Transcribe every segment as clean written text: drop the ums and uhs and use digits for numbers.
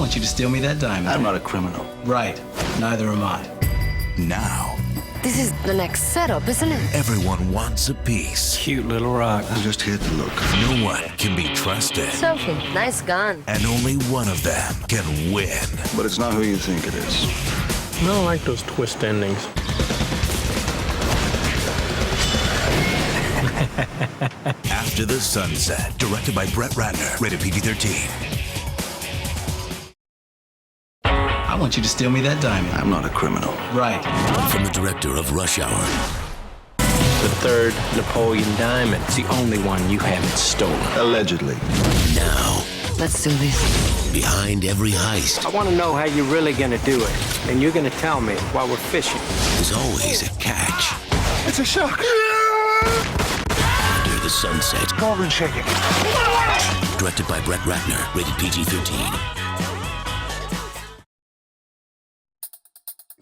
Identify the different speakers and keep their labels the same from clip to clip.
Speaker 1: want you to steal me that diamond.
Speaker 2: I'm not a criminal.
Speaker 1: Right. Neither am I.
Speaker 2: Now,
Speaker 3: This is the next setup, isn't it?
Speaker 2: everyone wants a piece.
Speaker 1: Cute little rock.
Speaker 2: I'm just here to look. No one can be trusted.
Speaker 3: Sophie, nice gun.
Speaker 2: And only one of them can win.
Speaker 4: But it's not who you think it is.
Speaker 5: I don't like those twist endings.
Speaker 2: After the Sunset, directed by Brett Ratner, rated PG-13.
Speaker 1: I want you to steal me that diamond.
Speaker 4: I'm not a criminal.
Speaker 1: Right.
Speaker 2: From the director of Rush Hour,
Speaker 5: The third Napoleon diamond. It's the only one you haven't stolen.
Speaker 4: Allegedly.
Speaker 2: now,
Speaker 3: Let's do this.
Speaker 2: behind every heist,
Speaker 5: I want to know how you're really going to do it. And you're going to tell me while we're fishing.
Speaker 2: there's always a catch.
Speaker 4: It's a shark.
Speaker 2: After the Sunset,
Speaker 4: Cauldron shaking.
Speaker 2: directed by Brett Ratner, rated PG-13.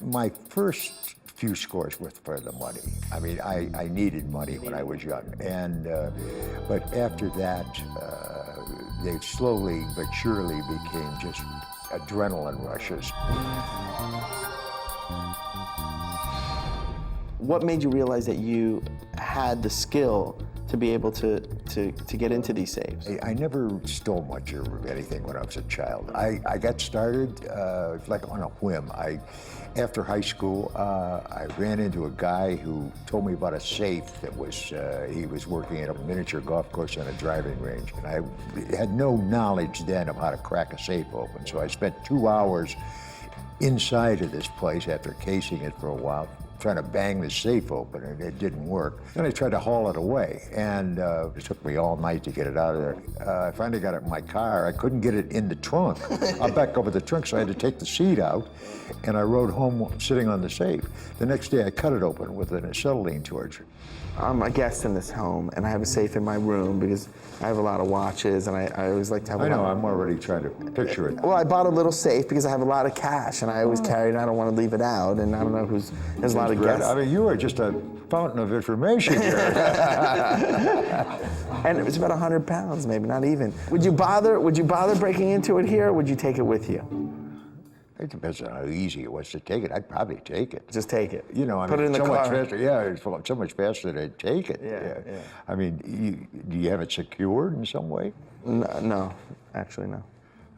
Speaker 6: My first few scores were for the money. I mean, I needed money when I was young, and but after that, they slowly but surely became just adrenaline rushes.
Speaker 7: What made you realize that you had the skill to be able to get into these safes?
Speaker 6: I never stole much of anything when I was a child. I got started like on a whim. After high school, I ran into a guy who told me about a safe that was, he was working at a miniature golf course on a driving range. And I had no knowledge then of how to crack a safe open. So I spent 2 hours inside of this place after casing it for a while, trying to bang the safe open, and it didn't work. Then I tried to haul it away, and it took me all night to get it out of there. I finally got it in my car. I couldn't get it in the trunk. I back over the trunk, so I had to take the seat out, and I rode home sitting on the safe. The next day, I cut it open with an acetylene torch.
Speaker 7: I'm a guest in this home, and I have a safe in my room because I have a lot of watches, and I always like to have
Speaker 6: I
Speaker 7: a
Speaker 6: know,
Speaker 7: lot.
Speaker 6: I'm already trying to picture it.
Speaker 7: Well, I bought a little safe because I have a lot of cash, and I always carry it. I don't want to leave it out, and I don't know there's a lot of guests.
Speaker 6: I mean, you are just a fountain of information here.
Speaker 7: And it was about 100 pounds, maybe, not even. Would you bother breaking into it here, or would you take it with you?
Speaker 6: It depends on how easy it was to take it. I'd probably take it.
Speaker 7: Just take it.
Speaker 6: You know, I
Speaker 7: Put
Speaker 6: mean,
Speaker 7: it in the
Speaker 6: so
Speaker 7: car.
Speaker 6: much faster. Yeah, it's so much faster to take it.
Speaker 7: Yeah.
Speaker 6: I mean, do you have it secured in some way?
Speaker 7: No, actually, no.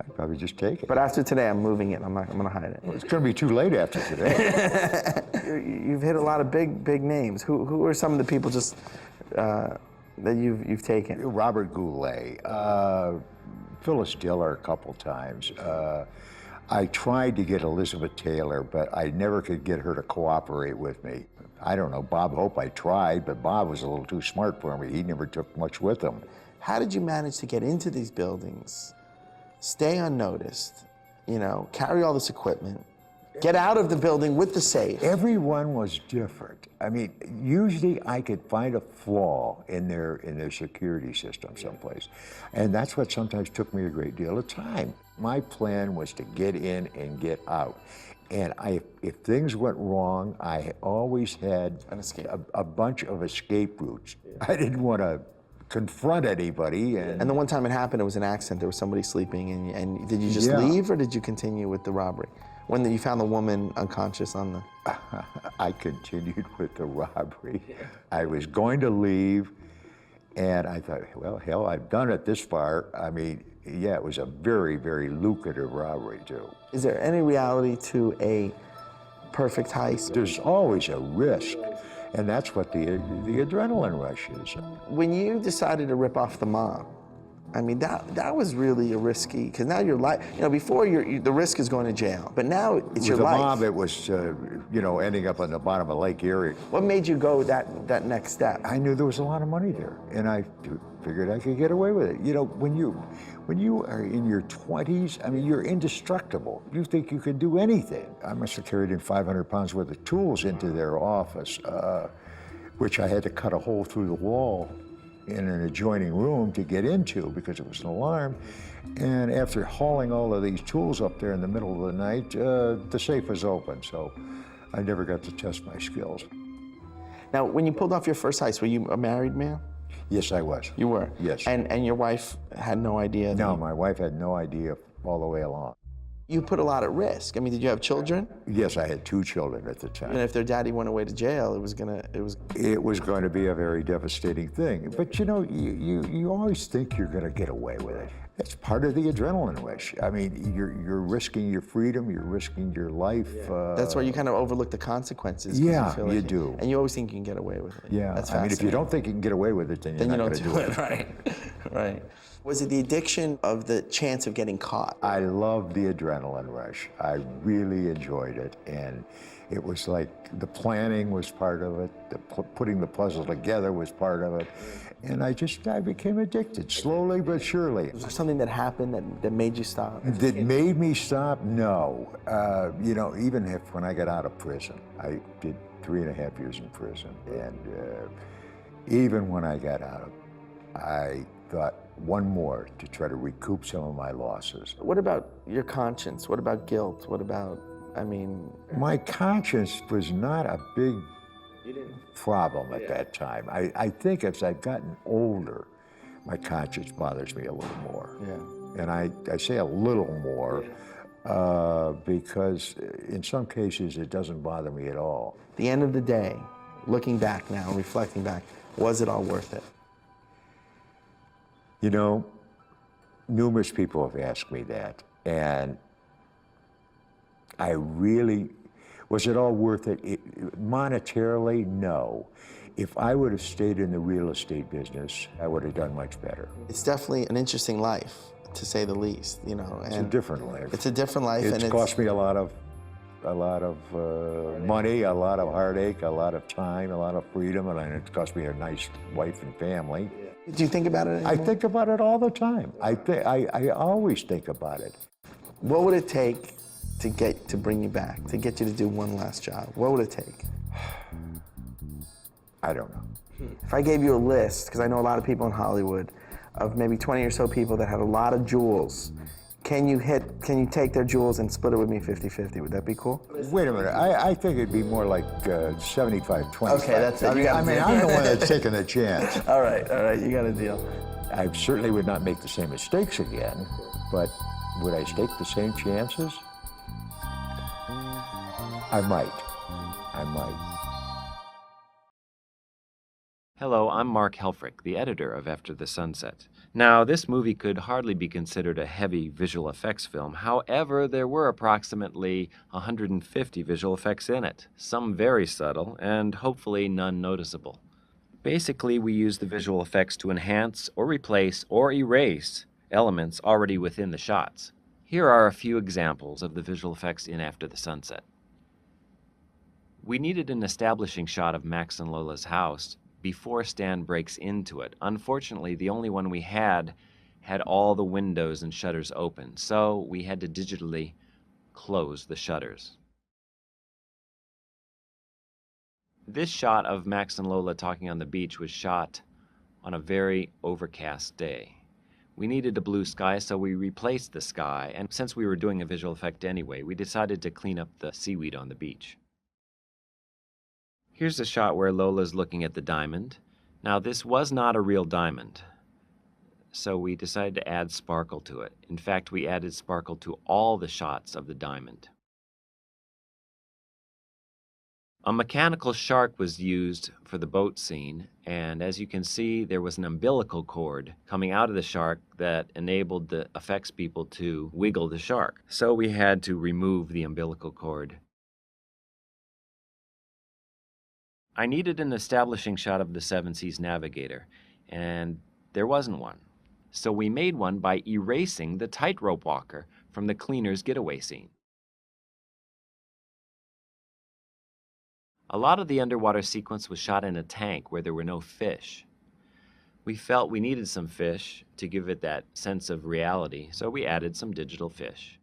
Speaker 6: I'd probably just take it.
Speaker 7: But after today, I'm moving it. I'm going to hide it.
Speaker 6: It's going to be too late after today.
Speaker 7: You've hit a lot of big names. Who are some of the people just that you've taken?
Speaker 6: Robert Goulet, Phyllis Diller a couple times. I tried to get Elizabeth Taylor, but I never could get her to cooperate with me. I don't know, Bob Hope, I tried, but Bob was a little too smart for me. He never took much with him.
Speaker 7: How did you manage to get into these buildings, stay unnoticed, carry all this equipment, get out of the building with the safe?
Speaker 6: Everyone was different. I mean, usually I could find a flaw in their security system someplace. And that's what sometimes took me a great deal of time. My plan was to get in and get out. And if things went wrong, I always had a bunch of escape routes. I didn't want to confront anybody.
Speaker 7: And the one time it happened, it was an accident. There was somebody sleeping, and did you just leave, or did you continue with the robbery? When you found the woman unconscious on the...
Speaker 6: I continued with the robbery. I was going to leave, and I thought, well, hell, I've done it this far. I mean, yeah, it was a very, very lucrative robbery, too.
Speaker 7: Is there any reality to a perfect heist?
Speaker 6: There's always a risk, and that's what the adrenaline rush is.
Speaker 7: When you decided to rip off the mob, I mean, that was really a risky, because now your life, before the risk is going to jail, but now it's your life.
Speaker 6: With the mob, it was, ending up on the bottom of Lake Erie.
Speaker 7: What made you go that next step?
Speaker 6: I knew there was a lot of money there, and I figured I could get away with it. When you are in your 20s, I mean, you're indestructible. You think you can do anything. I must have carried in 500 pounds worth of tools into their office, which I had to cut a hole through the wall in an adjoining room to get into because it was an alarm. And after hauling all of these tools up there in the middle of the night, the safe was open, so I never got to test my skills.
Speaker 7: Now, when you pulled off your first heist, were you a married man?
Speaker 6: Yes, I was.
Speaker 7: You were?
Speaker 6: Yes.
Speaker 7: And your wife had no idea?
Speaker 6: No, my wife had no idea all the way along.
Speaker 7: You put a lot at risk. I mean, did you have children?
Speaker 6: Yes, I had 2 children at the
Speaker 7: And
Speaker 6: time.
Speaker 7: if their daddy went away to jail, it was
Speaker 6: It was going to be a very devastating thing. But you know, you always think you're going to get away with it. It's part of the adrenaline rush. I mean, you're risking your freedom, you're risking your life.
Speaker 7: That's why you kind of overlook the consequences. 'Cause
Speaker 6: Yeah,
Speaker 7: feel
Speaker 6: you
Speaker 7: like
Speaker 6: do.
Speaker 7: And you always think you can get away with it.
Speaker 6: Yeah,
Speaker 7: That's
Speaker 6: I mean, if you
Speaker 7: fascinating.
Speaker 6: don't think you can get away with it, then you're
Speaker 7: Then you
Speaker 6: not
Speaker 7: don't
Speaker 6: going to
Speaker 7: do
Speaker 6: do
Speaker 7: it, right? Right. Was it the addiction of the chance of getting caught?
Speaker 6: I loved the adrenaline rush. I really enjoyed it, and it was like the planning was part of it, putting the puzzle together was part of it, and I became addicted, slowly but surely.
Speaker 7: Was there something that happened that made you stop?
Speaker 6: That made me stop? No. You know, even when I got out of prison, I did 3.5 years in prison, and even when I got out, I thought one more to try to recoup some of my losses.
Speaker 7: What about your conscience? What about guilt? What about, I mean...
Speaker 6: My conscience was not a big problem at that time. I think as I've gotten older, my conscience bothers me a little more.
Speaker 7: Yeah.
Speaker 6: And I say a little more because in some cases it doesn't bother me at all.
Speaker 7: At the end of the day, looking back now, reflecting back, was it all worth it?
Speaker 6: You know, numerous people have asked me that, and I really, was it all worth it? Monetarily, no. If I would have stayed in the real estate business, I would have done much better.
Speaker 7: It's definitely an interesting life, to say the least, you know.
Speaker 6: It's a different life.
Speaker 7: It's a different life.
Speaker 6: It's cost me a lot of money, a lot of heartache, a lot of time, a lot of freedom, and it's cost me a nice wife and family.
Speaker 7: Do you think about it anymore?
Speaker 6: I think about it all the time. I always think about it.
Speaker 7: What would it take to bring you back, to get you to do one last job? What would it take?
Speaker 6: I don't know.
Speaker 7: If I gave you a list, because I know a lot of people in Hollywood, of maybe 20 or so people that have a lot of jewels, can you take their jewels and split it with me 50-50? Would that be cool?
Speaker 6: Wait a minute. I think it'd be more like 75-25.
Speaker 7: Okay, that's it.
Speaker 6: I mean, I'm the one that's taking the chance.
Speaker 7: All right, you got a deal.
Speaker 6: I certainly would not make the same mistakes again, but would I take the same chances? I might.
Speaker 8: Hello, I'm Mark Helfrich, the editor of After the Sunset. Now, this movie could hardly be considered a heavy visual effects film. However, there were approximately 150 visual effects in it, some very subtle, and hopefully none noticeable. Basically, we use the visual effects to enhance or replace or erase elements already within the shots. Here are a few examples of the visual effects in After the Sunset. We needed an establishing shot of Max and Lola's house before Stan breaks into it. Unfortunately, the only one we had all the windows and shutters open, so we had to digitally close the shutters. This shot of Max and Lola talking on the beach was shot on a very overcast day. We needed a blue sky, so we replaced the sky, and since we were doing a visual effect anyway, we decided to clean up the seaweed on the beach. Here's a shot where Lola's looking at the diamond. Now, this was not a real diamond, so we decided to add sparkle to it. In fact, we added sparkle to all the shots of the diamond. A mechanical shark was used for the boat scene, and as you can see, there was an umbilical cord coming out of the shark that enabled the effects people to wiggle the shark. So we had to remove the umbilical cord. I needed an establishing shot of the Seven Seas Navigator, and there wasn't one. So we made one by erasing the tightrope walker from the cleaner's getaway scene. A lot of the underwater sequence was shot in a tank where there were no fish. We felt we needed some fish to give it that sense of reality, so we added some digital fish.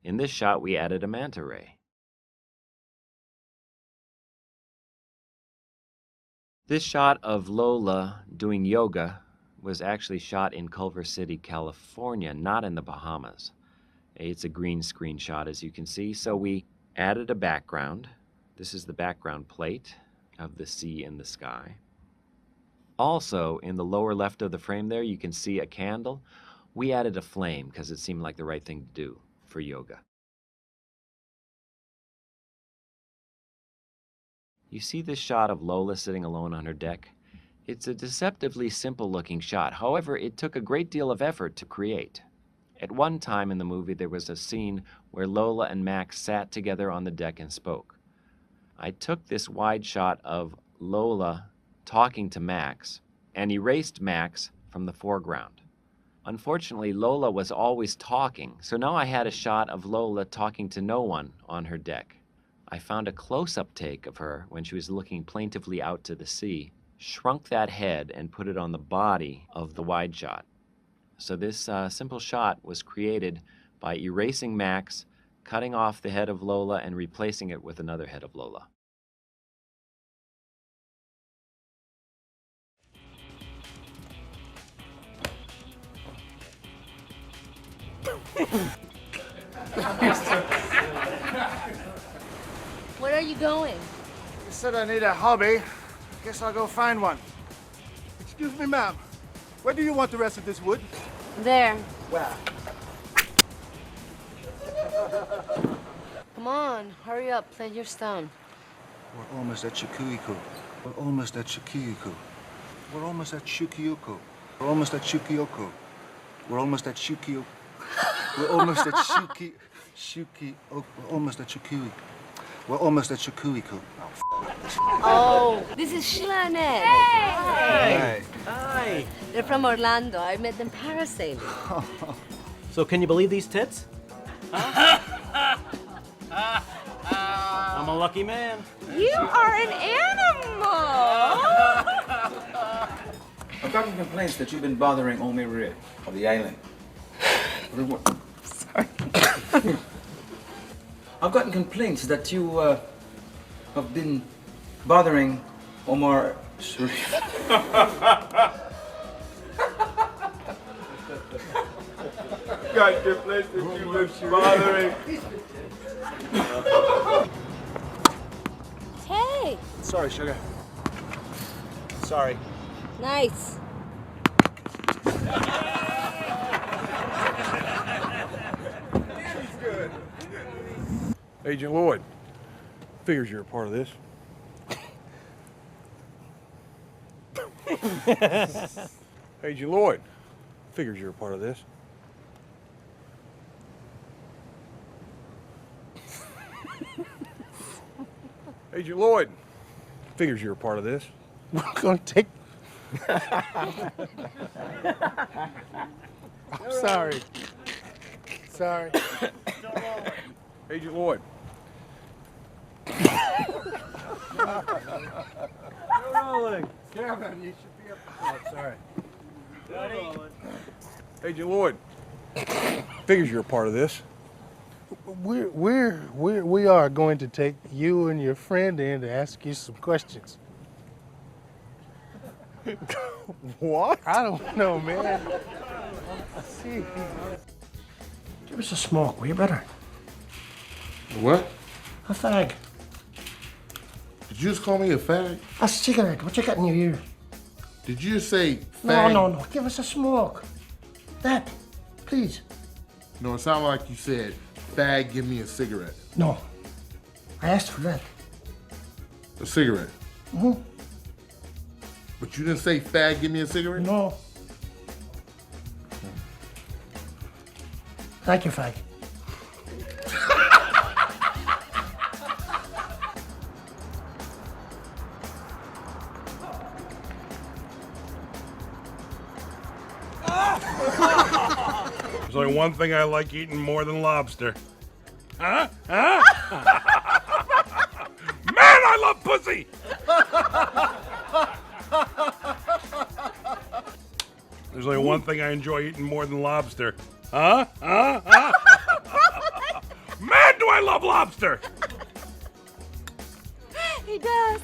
Speaker 8: In this shot, we added a manta ray. This shot of Lola doing yoga was actually shot in Culver City, California, not in the Bahamas. It's a green screen shot, as you can see, so we added a background. This is the background plate of the sea and the sky. Also, in the lower left of the frame there, you can see a candle. We added a flame because it seemed like the right thing to do for yoga. You see this shot of Lola sitting alone on her deck? It's a deceptively simple-looking shot. However, it took a great deal of effort to create. At one time in the movie, there was a scene where Lola and Max sat together on the deck and spoke. I took this wide shot of Lola talking to Max and erased Max from the foreground. Unfortunately, Lola was always talking, so now I had a shot of Lola talking to no one on her deck. I found a close-up take of her when she was looking plaintively out to the sea, shrunk that head and put it on the body of the wide shot. So this simple shot was created by erasing Max, cutting off the head of Lola, and replacing it with another head of Lola.
Speaker 3: Where are you going?
Speaker 9: You said I need a hobby. Guess I'll go find one. Excuse me, ma'am. Where do you want the rest of this wood?
Speaker 3: There.
Speaker 9: Where?
Speaker 3: Come on, hurry up, play your stone.
Speaker 9: We're almost at Shikuiku. We're almost at Shikuiku. We're almost at Shukioku. We're almost at Shukioku. We're almost at Shukio. We're almost at Shuki. We're almost at Shukui. We're almost at Shikuiku.
Speaker 3: Oh, this is Sheila and Ed.
Speaker 9: Hey!
Speaker 5: Hi.
Speaker 3: They're from Orlando. I met them parasailing.
Speaker 5: So can you believe these tits? Huh? I'm a lucky man.
Speaker 3: You are an animal!
Speaker 10: I've gotten complaints that you've been bothering Omiri of the island.
Speaker 3: Sorry.
Speaker 10: I've gotten complaints that you have been bothering Omar Sharif.
Speaker 9: Got complaints that you've been bothering.
Speaker 3: Hey!
Speaker 9: Sorry, sugar. Sorry.
Speaker 3: Nice.
Speaker 11: Agent Lloyd, figures you're a part of this. Agent Lloyd, figures you're a part of this. Agent Lloyd, figures you're a part of this.
Speaker 9: We're gonna take. I'm sorry. Sorry.
Speaker 11: Agent Lloyd.
Speaker 9: Rolling. Kevin, you should be up. Oh, sorry.
Speaker 11: Agent Lloyd, figures you're a part of this.
Speaker 9: We are going to take you and your friend in to ask you some questions. What? I don't know, man. See.
Speaker 5: Give us a smoke, will you, better?
Speaker 4: What?
Speaker 5: A fag.
Speaker 4: Did you just call me a fag?
Speaker 5: A cigarette. What you got in your ear?
Speaker 4: Did you just say fag?
Speaker 5: No. Give us a smoke. That, please.
Speaker 4: No, it sounded like you said, fag, give me a cigarette.
Speaker 5: No. I asked for that.
Speaker 4: A cigarette?
Speaker 5: Mm-hmm.
Speaker 4: But you didn't say, fag, give me a cigarette?
Speaker 5: No. Thank you, fag.
Speaker 11: There's only one thing I like eating more than lobster. Huh? Man, I love pussy! There's only one thing I enjoy eating more than lobster. Man, do I love lobster!
Speaker 3: He does.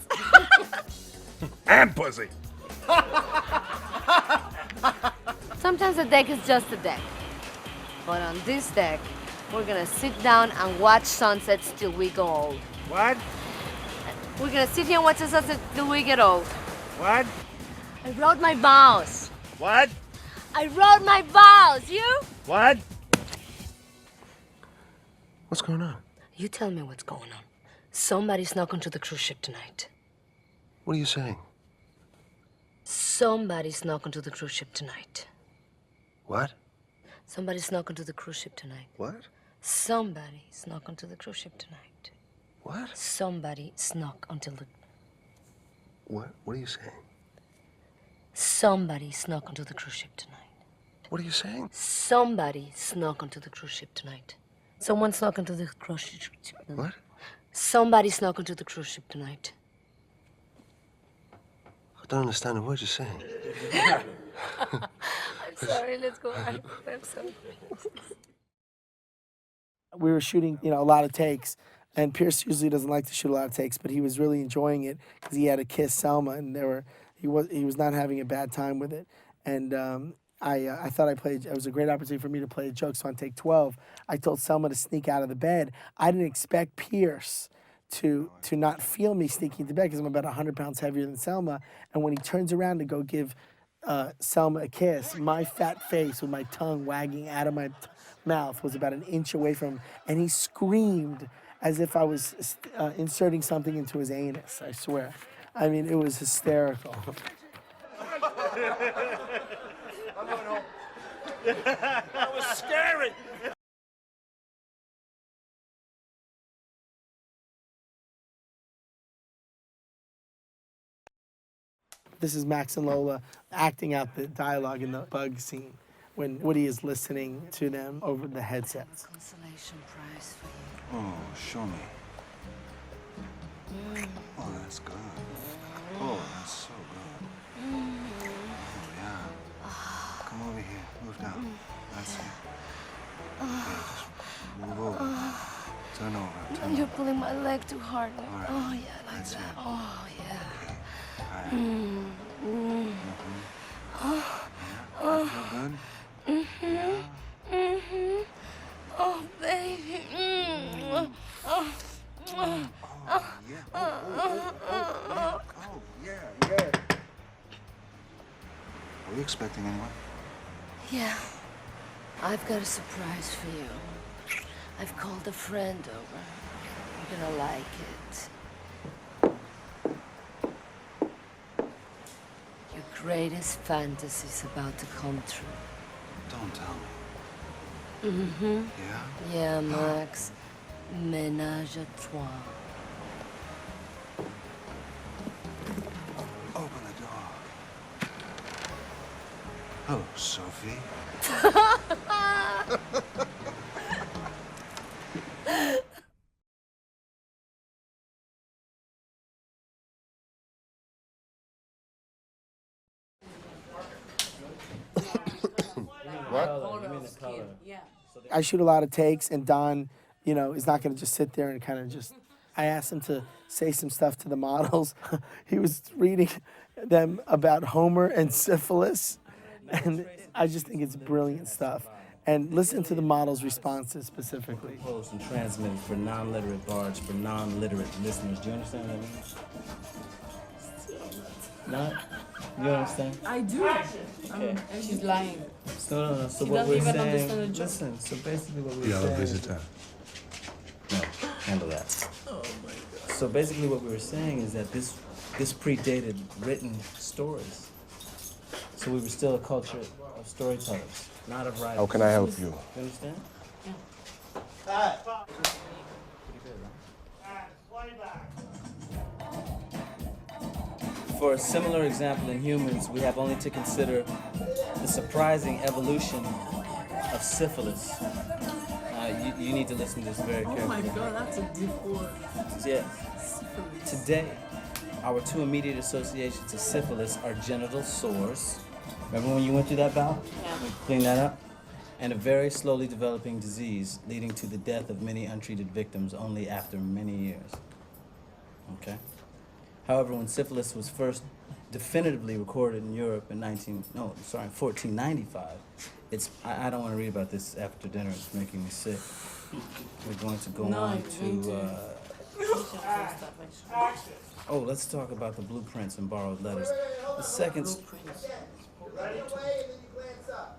Speaker 11: And pussy.
Speaker 3: Sometimes a deck is just a deck. But on this deck, we're gonna sit down and watch sunsets till we go old.
Speaker 9: What?
Speaker 3: We're gonna sit here and watch the sunset till we get old.
Speaker 9: What?
Speaker 3: I wrote my vows.
Speaker 9: What?
Speaker 3: I wrote my vows. You?
Speaker 11: What?
Speaker 9: What's going on?
Speaker 3: You tell me what's going on. Somebody snuck onto the cruise ship tonight.
Speaker 9: What are you saying?
Speaker 3: Somebody snuck onto the cruise ship tonight.
Speaker 9: What?
Speaker 3: Somebody snuck onto the cruise ship tonight.
Speaker 9: What?
Speaker 3: Somebody snuck onto the cruise ship tonight.
Speaker 9: What?
Speaker 3: Somebody snuck onto the...
Speaker 9: What? What are you saying?
Speaker 3: Somebody snuck onto the cruise ship tonight.
Speaker 9: What are you saying?
Speaker 3: Somebody snuck onto the cruise ship tonight. Someone snuck onto the cruise ship.
Speaker 9: What?
Speaker 3: Somebody snuck onto the cruise ship tonight.
Speaker 9: I don't understand a word you're saying.
Speaker 3: I'm sorry, let's go. I'm sorry.
Speaker 7: We were shooting, a lot of takes, and Pierce usually doesn't like to shoot a lot of takes, but he was really enjoying it because he had to kiss Selma, and he was not having a bad time with it. And I thought it was a great opportunity for me to play a joke. So on take 12, I told Selma to sneak out of the bed. I didn't expect Pierce to not feel me sneaking into bed because I'm about 100 pounds heavier than Selma. And when he turns around to go give Selma a kiss, my fat face with my tongue wagging out of my mouth was about an inch away from him. And he screamed as if I was inserting something into his anus, I swear. I mean, it was hysterical.
Speaker 11: That was scary.
Speaker 7: This is Max and Lola acting out the dialogue in the bug scene when Woody is listening to them over the headsets.
Speaker 3: Consolation prize for you.
Speaker 9: Oh, show me. Oh, that's good. Oh, that's so good. Oh, yeah. Come over here. Move down. That's it. Okay, just move over. Turn over. Turn
Speaker 3: You're
Speaker 9: over.
Speaker 3: pulling my leg too hard.
Speaker 9: All right.
Speaker 3: Oh, yeah, like
Speaker 9: That's
Speaker 3: that.
Speaker 9: it.
Speaker 3: Oh, yeah.
Speaker 9: Okay. All right. Yeah. Feel good? Yeah.
Speaker 3: Oh, baby. Oh.
Speaker 9: Oh, yeah. Oh, yeah. Were you expecting anyone?
Speaker 3: Yeah. I've got a surprise for you. I've called a friend over. You're gonna like it. Your greatest fantasy's about to come true.
Speaker 9: Don't tell me.
Speaker 3: Mm-hmm.
Speaker 9: Yeah?
Speaker 3: Yeah, Max. Ménage à trois.
Speaker 9: Open the door. Hello, Sophie.
Speaker 7: I shoot a lot of takes, and Don, is not going to just sit there and kind of just... I asked him to say some stuff to the models. He was reading them about Homer and syphilis, and I just think it's brilliant stuff. And listen to the models' responses specifically.
Speaker 12: Composed and transmitted for non-literate bards, for non-literate listeners. Do you understand what I mean? Not? You understand?
Speaker 13: I do.
Speaker 12: Okay.
Speaker 13: And she's lying.
Speaker 12: No. So
Speaker 13: She
Speaker 12: what
Speaker 13: doesn't
Speaker 12: we're
Speaker 13: even
Speaker 12: saying,
Speaker 13: understand the joke.
Speaker 12: listen, so basically what we're
Speaker 11: Yeah,
Speaker 12: saying...
Speaker 11: visitor.
Speaker 12: No, handle that.
Speaker 13: Oh my God.
Speaker 12: So basically what we were saying is that this predated written stories. So we were still a culture of storytellers, not of writers.
Speaker 9: How can I help you?
Speaker 12: You understand? For a similar example in humans, we have only to consider the surprising evolution of syphilis. You need to listen to this very carefully.
Speaker 13: Oh my God, that's a deep word.
Speaker 12: Yes. Today, our two immediate associations of syphilis are genital sores. Remember when you went through that, Val?
Speaker 13: Yeah.
Speaker 12: Clean that up. And a very slowly developing disease leading to the death of many untreated victims only after many years. Okay? However, when syphilis was first definitively recorded in Europe in 1495, I don't want to read about this after dinner, it's making me sick. We're going to go on to... Oh, let's talk about the blueprints and borrowed letters. The second...
Speaker 14: Right away, then you glance up.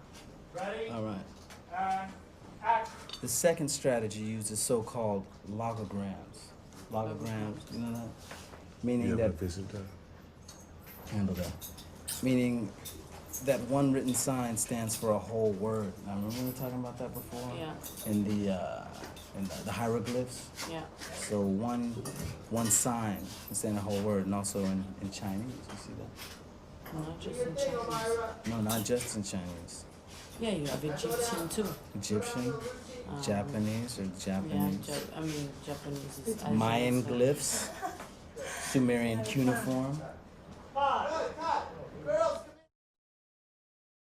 Speaker 12: The second strategy uses so-called logograms. Logograms, you know that? Meaning that handle that. Meaning that one written sign stands for a whole word. Now, remember we were talking about that before?
Speaker 13: Yeah.
Speaker 12: In the hieroglyphs.
Speaker 13: Yeah.
Speaker 12: So one sign is saying a whole word, and also in Chinese. You see that?
Speaker 13: Not just in Chinese.
Speaker 12: No, not just in Chinese.
Speaker 13: Yeah, you have Egyptian too.
Speaker 12: Egyptian, Japanese, or Japanese.
Speaker 13: Yeah, Japanese is
Speaker 12: Mayan glyphs, Sumerian cuneiform.